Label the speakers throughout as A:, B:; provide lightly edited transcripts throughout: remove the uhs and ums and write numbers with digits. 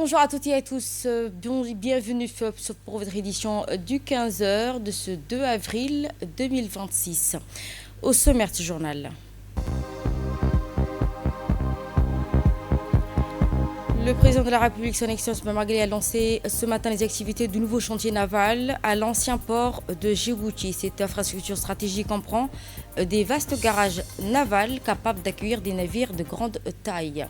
A: Bonjour à toutes et à tous, bienvenue pour votre édition du 15h de ce 2 avril 2026. Au sommaire du journal. Le président de la République, son Excellence Mamardali, a lancé ce matin les activités du nouveau chantier naval à l'ancien port de Djibouti. Cette infrastructure stratégique comprend des vastes garages navals capables d'accueillir des navires de grande taille.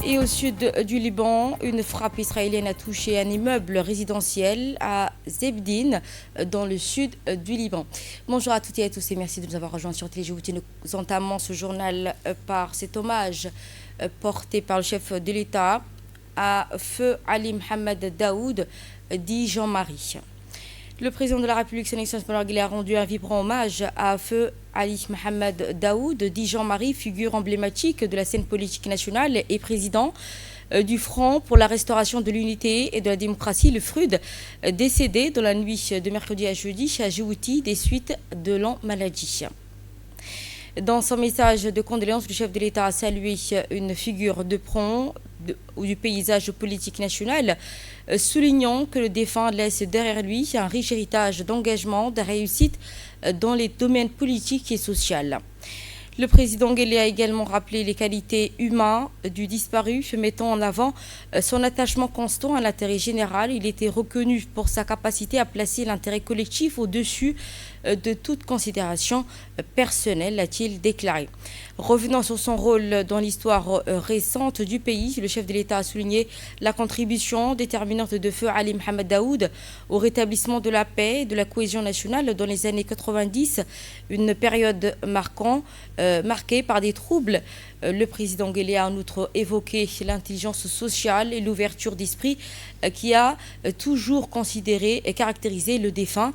A: Et au sud du Liban, une frappe israélienne a touché un immeuble résidentiel à Zebdine, dans le sud du Liban. Bonjour à toutes et à tous et merci de nous avoir rejoints sur Télé Djibouti. Nous entamons ce journal par cet hommage porté par le chef de l'État à Feu Ali Mohamed Daoud, dit Jean-Marie. Le président de la République, son Excellence Mamardali, a rendu un vibrant hommage à Feu Ali Mohamed Daoud, dit Jean-Marie, figure emblématique de la scène politique nationale et président du Front pour la restauration de l'unité et de la démocratie, le FRUD, décédé dans la nuit de mercredi à jeudi à Djibouti des suites de longue maladie. Dans son message de condoléances, le chef de l'État a salué une figure de proue du paysage politique national, soulignant que le défunt laisse derrière lui un riche héritage d'engagement, de réussite dans les domaines politiques et sociaux. Le président Guelleh a également rappelé les qualités humaines du disparu, mettant en avant son attachement constant à l'intérêt général. Il était reconnu pour sa capacité à placer l'intérêt collectif au-dessus de toute considération personnelle, a-t-il déclaré. Revenant sur son rôle dans l'histoire récente du pays, le chef de l'État a souligné la contribution déterminante de Feu Ali Mohamed Daoud au rétablissement de la paix et de la cohésion nationale dans les années 90, une période marquée par des troubles. Le président Guelleh a en outre évoqué l'intelligence sociale et l'ouverture d'esprit qui a toujours considéré et caractérisé le défunt,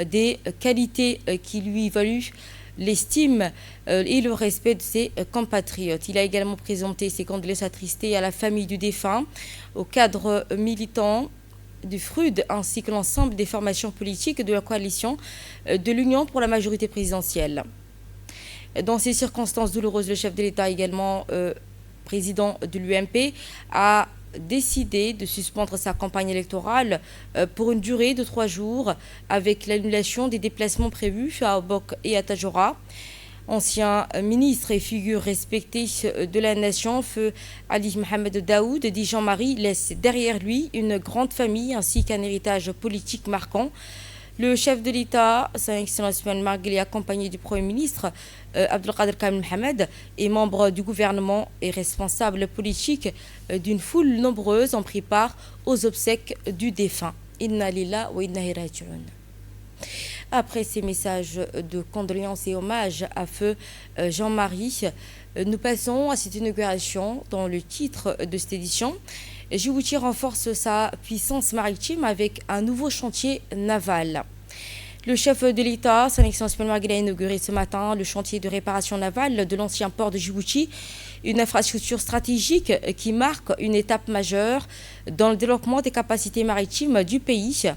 A: des qualités qui lui valut l'estime et le respect de ses compatriotes. Il a également présenté ses condoléances attristées à la famille du défunt, aux cadres militants du FRUD ainsi que l'ensemble des formations politiques de la coalition de l'Union pour la majorité présidentielle. Dans ces circonstances douloureuses, le chef de l'État, également président de l'UMP, a décidé de suspendre sa campagne électorale pour une durée de 3 jours avec l'annulation des déplacements prévus à Obok et à Tadjoura. Ancien ministre et figure respectée de la nation, Feu Ali Mohamed Daoud, dit Jean-Marie, laisse derrière lui une grande famille ainsi qu'un héritage politique marquant. Le chef de l'État, son Excellence Mamardali, accompagné du Premier ministre Abdelkader Kamel Mohamed, et membre du gouvernement et responsable politique d'une foule nombreuse, ont pris part aux obsèques du défunt. Inna lillahi wa inna ilayhi raji'un. Après ces messages de condoléances et hommages à Feu Jean-Marie, nous passons à cette inauguration dans le titre de cette édition. Djibouti renforce sa puissance maritime avec un nouveau chantier naval. Le chef de l'État, son Excellence Mamardali, a inauguré ce matin le chantier de réparation navale de l'ancien port de Djibouti, une infrastructure stratégique qui marque une étape majeure dans le développement des capacités maritimes du pays.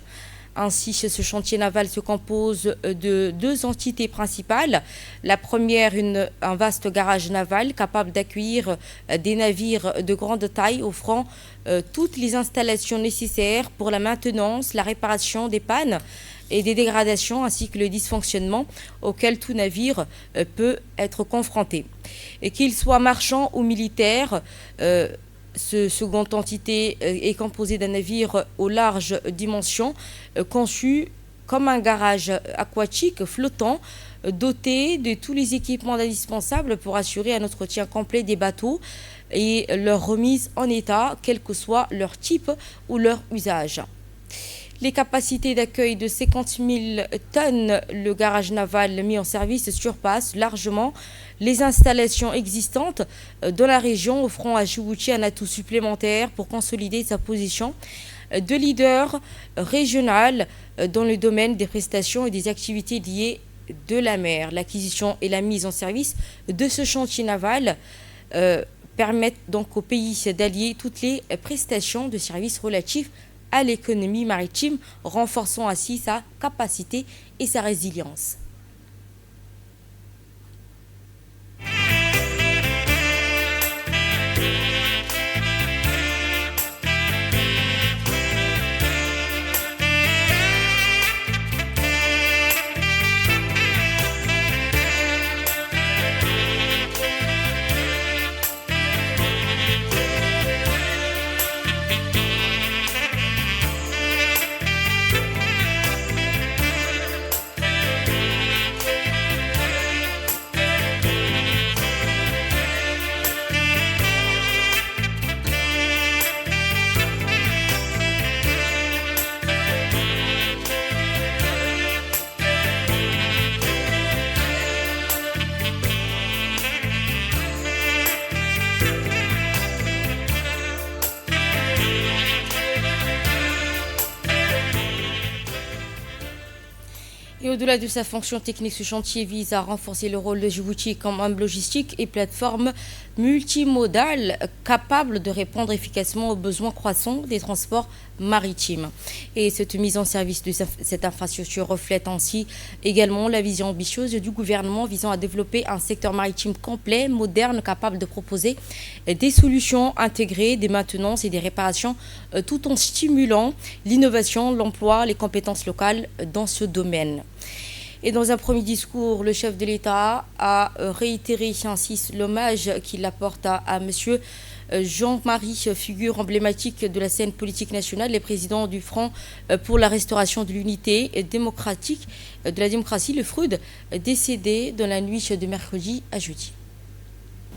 A: Ainsi, ce chantier naval se compose de 2 entités principales. La première, un vaste garage naval capable d'accueillir des navires de grande taille offrant toutes les installations nécessaires pour la maintenance, la réparation des pannes et des dégradations ainsi que le dysfonctionnement auquel tout navire peut être confronté. Et qu'il soit marchand ou militaire, ce seconde entité est composée d'un navire aux larges dimensions conçu comme un garage aquatique flottant doté de tous les équipements indispensables pour assurer un entretien complet des bateaux et leur remise en état, quel que soit leur type ou leur usage. Les capacités d'accueil de 50 000 tonnes, le garage naval mis en service surpasse largement les installations existantes dans la région, offrant à Djibouti un atout supplémentaire pour consolider sa position de leader régional dans le domaine des prestations et des activités liées de la mer. L'acquisition et la mise en service de ce chantier naval permettent donc au pays d'allier toutes les prestations de services relatifs à l'économie maritime, renforçant ainsi sa capacité et sa résilience. au-delà de sa fonction technique, ce chantier vise à renforcer le rôle de Djibouti comme hub logistique et plateforme multimodale capable de répondre efficacement aux besoins croissants des transports maritimes. Et cette mise en service de cette infrastructure reflète ainsi également la vision ambitieuse du gouvernement visant à développer un secteur maritime complet, moderne, capable de proposer des solutions intégrées, des maintenances et des réparations, tout en stimulant l'innovation, l'emploi, les compétences locales dans ce domaine. Et dans un premier discours, le chef de l'État a réitéré ainsi l'hommage qu'il apporte à M. Jean-Marie, figure emblématique de la scène politique nationale, et président du Front pour la restauration de l'unité démocratique, de la démocratie, le FRUD, décédé dans la nuit de mercredi à jeudi.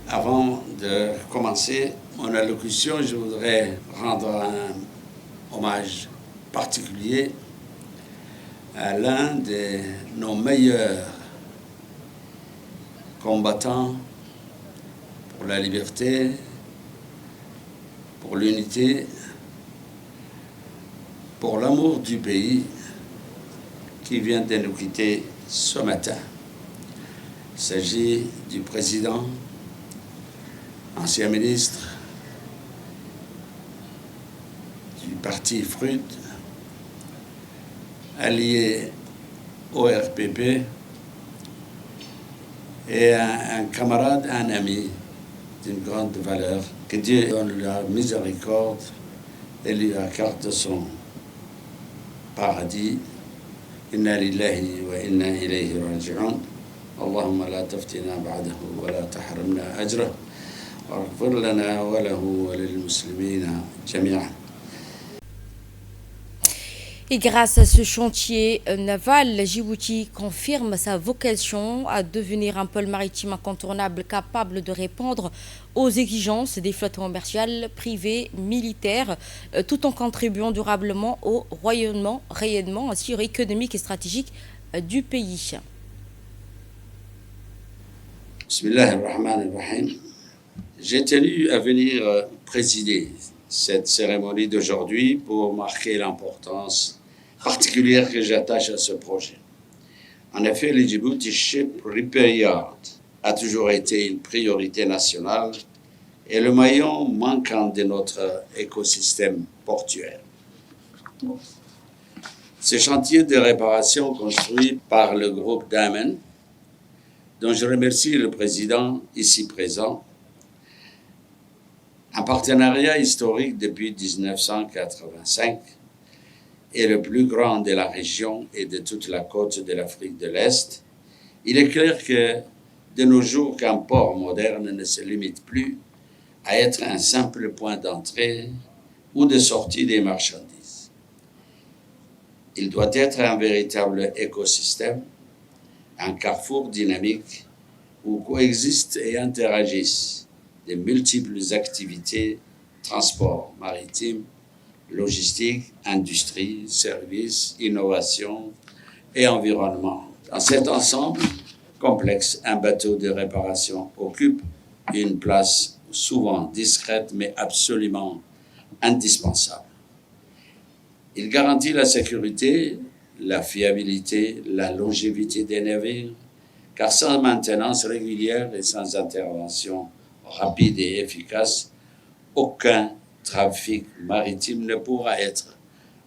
B: Avant de commencer mon allocution, je voudrais rendre un hommage particulier à l'un de nos meilleurs combattants pour la liberté, pour l'unité, pour l'amour du pays, qui vient de nous quitter ce matin. Il s'agit du président, ancien ministre du parti FRUD, allié au RPP, et un camarade, un ami d'une grande valeur. Que Dieu donne la miséricorde et lui accorde son paradis. Inna lillahi wa inna ilayhi raji'un. Allahumma la taftina ba'dahu wa la tahrimna ajrah. واغفر لنا وله وللمسلمين جميعا.
A: Et grâce à ce chantier naval, Djibouti confirme sa vocation à devenir un pôle maritime incontournable capable de répondre aux exigences des flottes commerciales privées, militaires, tout en contribuant durablement au rayonnement économique et stratégique du pays.
B: Bismillahirrahmanirrahim. J'ai tenu à venir présider cette cérémonie d'aujourd'hui pour marquer l'importance particulière que j'attache à ce projet. En effet, le Djibouti Ship Repair Yard a toujours été une priorité nationale et le maillon manquant de notre écosystème portuaire. Ce chantier de réparation construit par le groupe Damen, dont je remercie le président ici présent, un partenariat historique depuis 1985 est le plus grand de la région et de toute la côte de l'Afrique de l'Est. Il est clair que de nos jours, qu'un port moderne ne se limite plus à être un simple point d'entrée ou de sortie des marchandises. Il doit être un véritable écosystème, un carrefour dynamique où coexistent et interagissent de multiples activités, transport maritime, logistique, industrie, services, innovation et environnement. Dans cet ensemble complexe, un bateau de réparation occupe une place souvent discrète mais absolument indispensable. Il garantit la sécurité, la fiabilité, la longévité des navires, car sans maintenance régulière et sans intervention rapide et efficace, aucun trafic maritime ne pourra être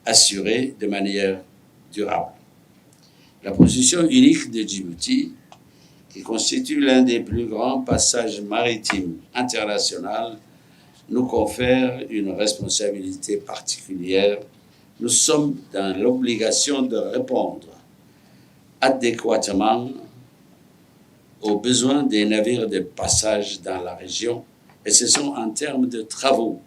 B: assuré de manière durable. La position unique de Djibouti, qui constitue l'un des plus grands passages maritimes internationaux, nous confère une responsabilité particulière. Nous sommes dans l'obligation de répondre adéquatement aux besoins des navires de passage dans la région, et ce sont en termes de travaux,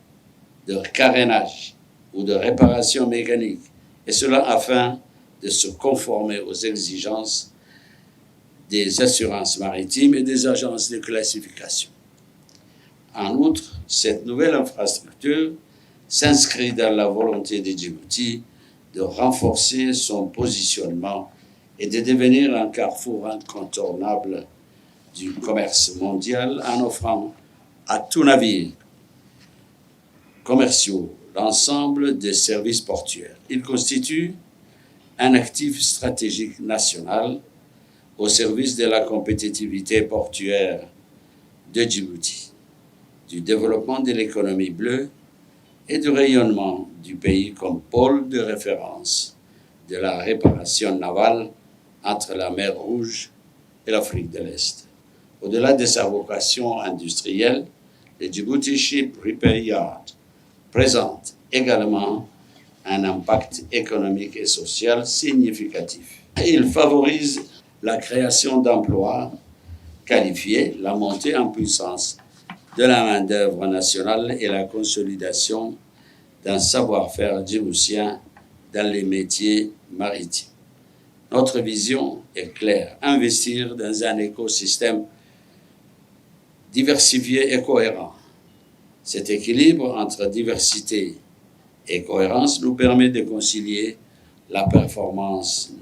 B: de carénage ou de réparation mécanique, et cela afin de se conformer aux exigences des assurances maritimes et des agences de classification. En outre, cette nouvelle infrastructure s'inscrit dans la volonté de Djibouti de renforcer son positionnement et de devenir un carrefour incontournable du commerce mondial en offrant à tout navire commerciaux l'ensemble des services portuaires. Il constitue un actif stratégique national au service de la compétitivité portuaire de Djibouti, du développement de l'économie bleue et du rayonnement du pays comme pôle de référence de la réparation navale entre la mer Rouge et l'Afrique de l'Est. Au-delà de sa vocation industrielle, le Djibouti Ship Repair Yard présente également un impact économique et social significatif. Il favorise la création d'emplois qualifiés, la montée en puissance de la main-d'œuvre nationale et la consolidation d'un savoir-faire djiboutien dans les métiers maritimes. Notre vision est claire, investir dans un écosystème diversifié et cohérent. Cet équilibre entre diversité et cohérence nous permet de concilier la performance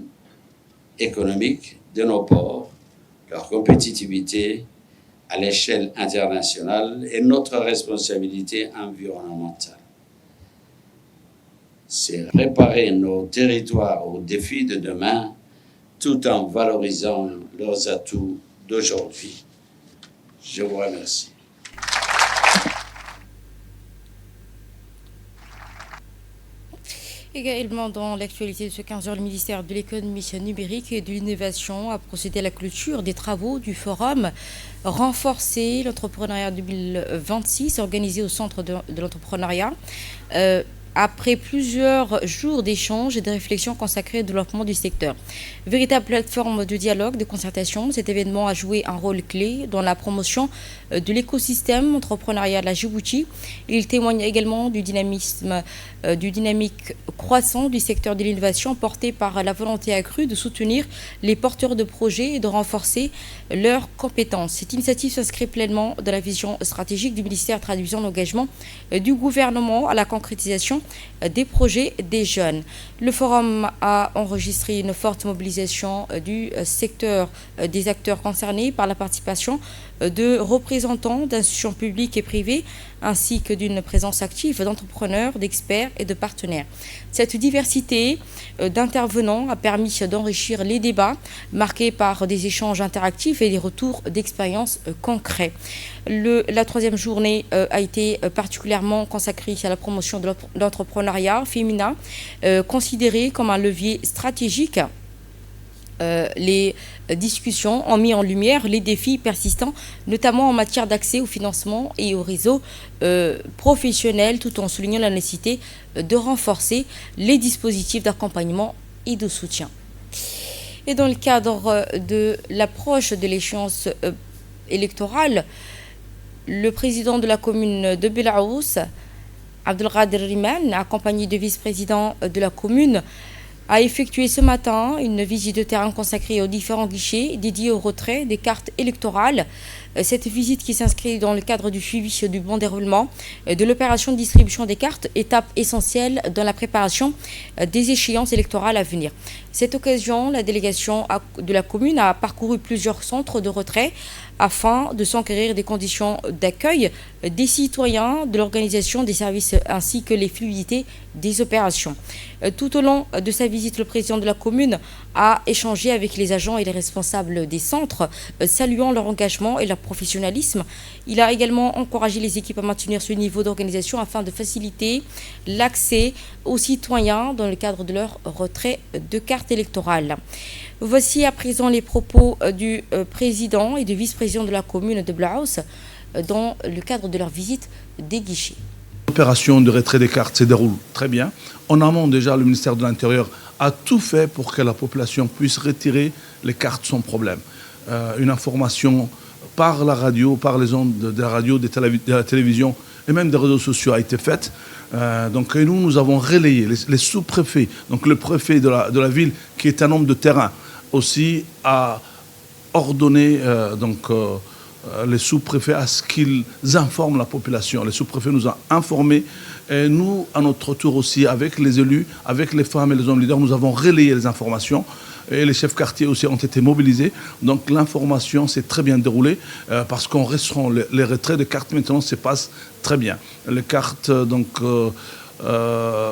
B: économique de nos ports, leur compétitivité à l'échelle internationale et notre responsabilité environnementale. C'est réparer nos territoires aux défis de demain tout en valorisant leurs atouts d'aujourd'hui. Je vous remercie.
A: Également dans l'actualité de ce 15h, le ministère de l'économie numérique et de l'innovation a procédé à la clôture des travaux du forum Renforcer l'entrepreneuriat 2026 organisé au centre de l'entrepreneuriat. Après plusieurs jours d'échanges et de réflexions consacrées au développement du secteur. Véritable plateforme de dialogue, de concertation, cet événement a joué un rôle clé dans la promotion de l'écosystème entrepreneurial à Djibouti. Il témoigne également du dynamique croissant du secteur de l'innovation porté par la volonté accrue de soutenir les porteurs de projets et de renforcer leurs compétences. Cette initiative s'inscrit pleinement dans la vision stratégique du ministère traduisant l'engagement du gouvernement à la concrétisation des projets des jeunes. Le forum a enregistré une forte mobilisation du secteur des acteurs concernés par la participation de représentants d'institutions publiques et privées ainsi que d'une présence active d'entrepreneurs, d'experts et de partenaires. Cette diversité d'intervenants a permis d'enrichir les débats marqués par des échanges interactifs et des retours d'expériences concrets. La troisième journée a été particulièrement consacrée à la promotion de l'entrepreneuriat féminin, considéré comme un levier stratégique. Les discussions ont mis en lumière les défis persistants, notamment en matière d'accès au financement et au réseau professionnel, tout en soulignant la nécessité de renforcer les dispositifs d'accompagnement et de soutien. Et dans le cadre de l'approche de l'échéance électorale, le président de la commune de Belaous, Abdelkader Riman, accompagné de vice-présidents de la commune, a effectué ce matin une visite de terrain consacrée aux différents guichets dédiés au retrait des cartes électorales. Cette visite qui s'inscrit dans le cadre du suivi du bon déroulement de l'opération de distribution des cartes, étape essentielle dans la préparation des échéances électorales à venir. Cette occasion, la délégation de la commune a parcouru plusieurs centres de retrait afin de s'enquérir des conditions d'accueil des citoyens, de l'organisation des services ainsi que les fluidités des opérations. Tout au long de sa visite, le président de la commune a échangé avec les agents et les responsables des centres, saluant leur engagement et leur professionnalisme. Il a également encouragé les équipes à maintenir ce niveau d'organisation afin de faciliter l'accès aux citoyens dans le cadre de leur retrait de cartes électorales. Voici à présent les propos du président et du vice-président de la commune de Belaous dans le cadre de leur visite des guichets.
C: L'opération de retrait des cartes se déroule très bien. En amont, déjà, le ministère de l'Intérieur a tout fait pour que la population puisse retirer les cartes sans problème. Une information par la radio, par les ondes de la radio, de la télévision et même des réseaux sociaux a été faite. Donc nous avons relayé les sous-préfets, donc le préfet de la ville qui est un homme de terrain aussi a ordonné les sous-préfets à ce qu'ils informent la population. Les sous-préfets nous ont informés et nous, à notre tour aussi, avec les élus, avec les femmes et les hommes leaders, nous avons relayé les informations et les chefs quartiers aussi ont été mobilisés. Donc l'information s'est très bien déroulée parce qu'on restera les retraits de cartes maintenant se passent très bien. Les cartes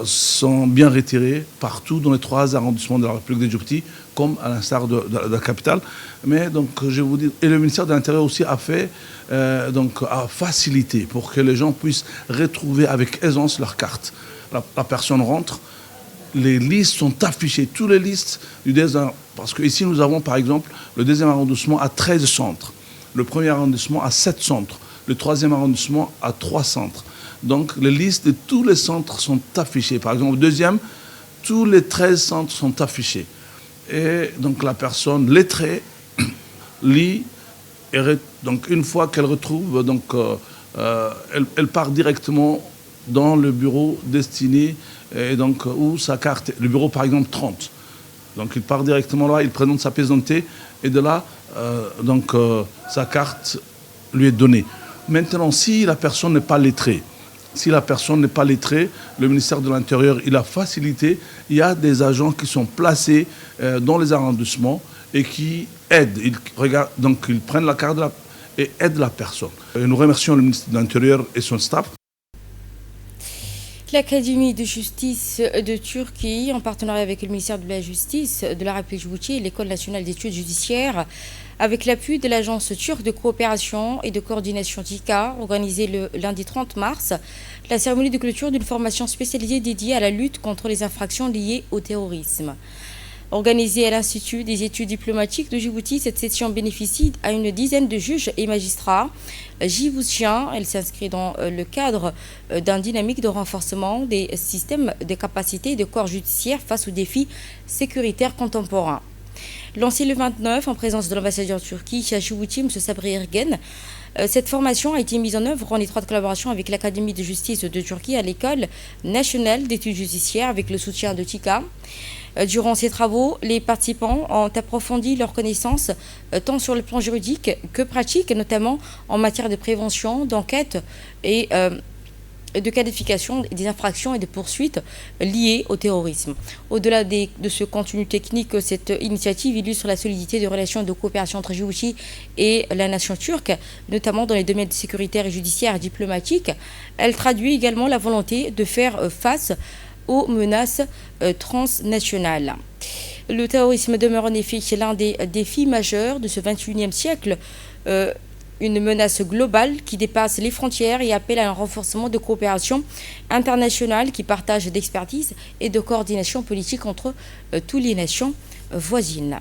C: sont bien retirés partout dans les 3 arrondissements de la République d'Égypte, comme à l'instar de la capitale. Mais donc, je vous dis, et le ministère de l'Intérieur aussi a fait, a facilité pour que les gens puissent retrouver avec aisance leur carte. La personne rentre, les listes sont affichées, toutes les listes du deuxième, parce qu'ici nous avons par exemple le deuxième arrondissement à 13 centres, le premier arrondissement à 7 centres, le troisième arrondissement à 3 centres. Donc les listes de tous les centres sont affichées. Par exemple, le deuxième, tous les 13 centres sont affichés. Et donc la personne lettrée lit, et donc une fois qu'elle retrouve, donc, elle part directement dans le bureau destiné, et donc où sa carte, le bureau par exemple 30. Donc il part directement là, il présente sa pièce d'identité, et de là, sa carte lui est donnée. Maintenant, si la personne n'est pas lettrée, le ministère de l'Intérieur, il a facilité. Il y a des agents qui sont placés dans les arrondissements et qui aident. Ils prennent la carte et aident la personne. Et nous remercions le ministère de l'Intérieur et son staff.
A: L'Académie de justice de Turquie, en partenariat avec le ministère de la Justice de la République djiboutite et l'École nationale d'études judiciaires, avec l'appui de l'Agence turque de coopération et de coordination TICA, organisée le lundi 30 mars, la cérémonie de clôture d'une formation spécialisée dédiée à la lutte contre les infractions liées au terrorisme. Organisée à l'Institut des études diplomatiques de Djibouti, cette session bénéficie à une dizaine de juges et magistrats djiboutiens. Elle s'inscrit dans le cadre d'un dynamique de renforcement des systèmes de capacité de corps judiciaire face aux défis sécuritaires contemporains. Lancée le 29 en présence de l'ambassadeur de Turquie à Djibouti, M. Sabri Ergen, cette formation a été mise en œuvre en étroite collaboration avec l'Académie de justice de Turquie à l'École nationale d'études judiciaires avec le soutien de TICA. Durant ces travaux, les participants ont approfondi leurs connaissances tant sur le plan juridique que pratique, notamment en matière de prévention, d'enquête et de qualification des infractions et de poursuites liées au terrorisme. Au-delà de ce contenu technique, cette initiative illustre la solidité des relations de coopération entre Djibouti et la nation turque, notamment dans les domaines sécuritaires et judiciaires et diplomatiques. Elle traduit également la volonté de faire face aux menaces transnationales. Le terrorisme demeure en effet l'un des défis majeurs de ce 21e siècle, une menace globale qui dépasse les frontières et appelle à un renforcement de coopération internationale qui partage d'expertise et de coordination politique entre toutes les nations voisines.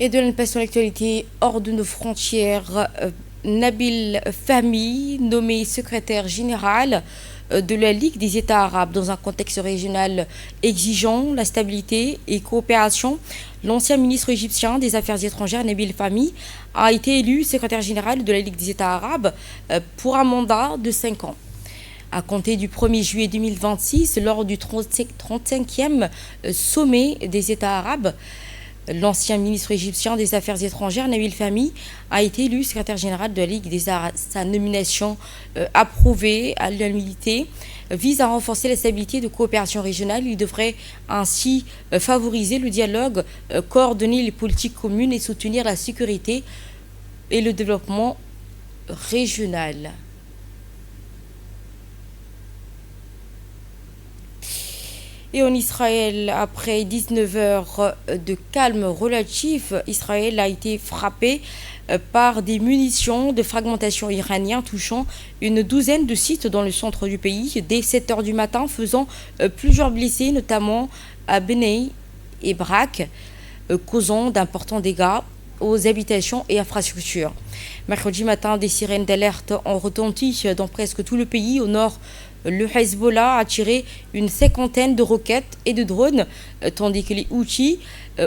A: Et de la passion l'actualité hors de nos frontières, Nabil Fahmy, nommé secrétaire général de la Ligue des États arabes dans un contexte régional exigeant la stabilité et coopération. L'ancien ministre égyptien des Affaires étrangères, Nabil Fahmy, a été élu secrétaire général de la Ligue des États arabes pour un mandat de 5 ans. À compter du 1er juillet 2026, lors du 35e sommet des États arabes, l'ancien ministre égyptien des Affaires étrangères, Nabil Fahmy, a été élu secrétaire général de la Ligue des Arabes. Sa nomination, approuvée à l'unanimité, vise à renforcer la stabilité de coopération régionale. Il devrait ainsi favoriser le dialogue, coordonner les politiques communes et soutenir la sécurité et le développement régional. Et en Israël, après 19 heures de calme relatif, Israël a été frappé par des munitions de fragmentation iranienne touchant une douzaine de sites dans le centre du pays dès 7 heures du matin, faisant plusieurs blessés, notamment à Benei et Brak, causant d'importants dégâts aux habitations et infrastructures. Mercredi matin, des sirènes d'alerte ont retenti dans presque tout le pays. Au nord, le Hezbollah a tiré une 50aine de roquettes et de drones, tandis que les Houthis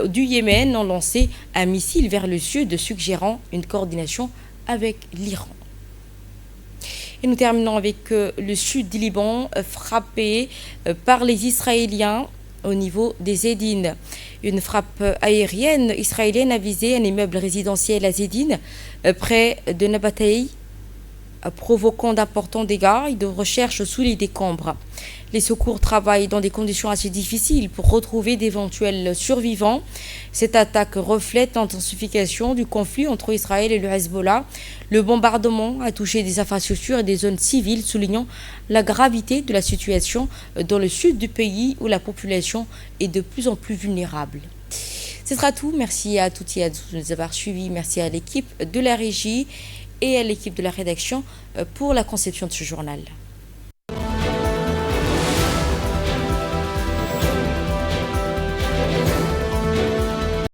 A: du Yémen ont lancé un missile vers le sud, suggérant une coordination avec l'Iran. Et nous terminons avec le sud du Liban, frappé par les Israéliens au niveau des Zédine. Une frappe aérienne israélienne a visé un immeuble résidentiel à Zédine, près de Nabatei, provoquant d'importants dégâts et de recherche sous les décombres. Les secours travaillent dans des conditions assez difficiles pour retrouver d'éventuels survivants. Cette attaque reflète l'intensification du conflit entre Israël et le Hezbollah. Le bombardement a touché des infrastructures et des zones civiles, soulignant la gravité de la situation dans le sud du pays où la population est de plus en plus vulnérable. Ce sera tout. Merci à toutes et à tous de nous avoir suivis. Merci à l'équipe de la régie et à l'équipe de la rédaction pour la conception de ce journal.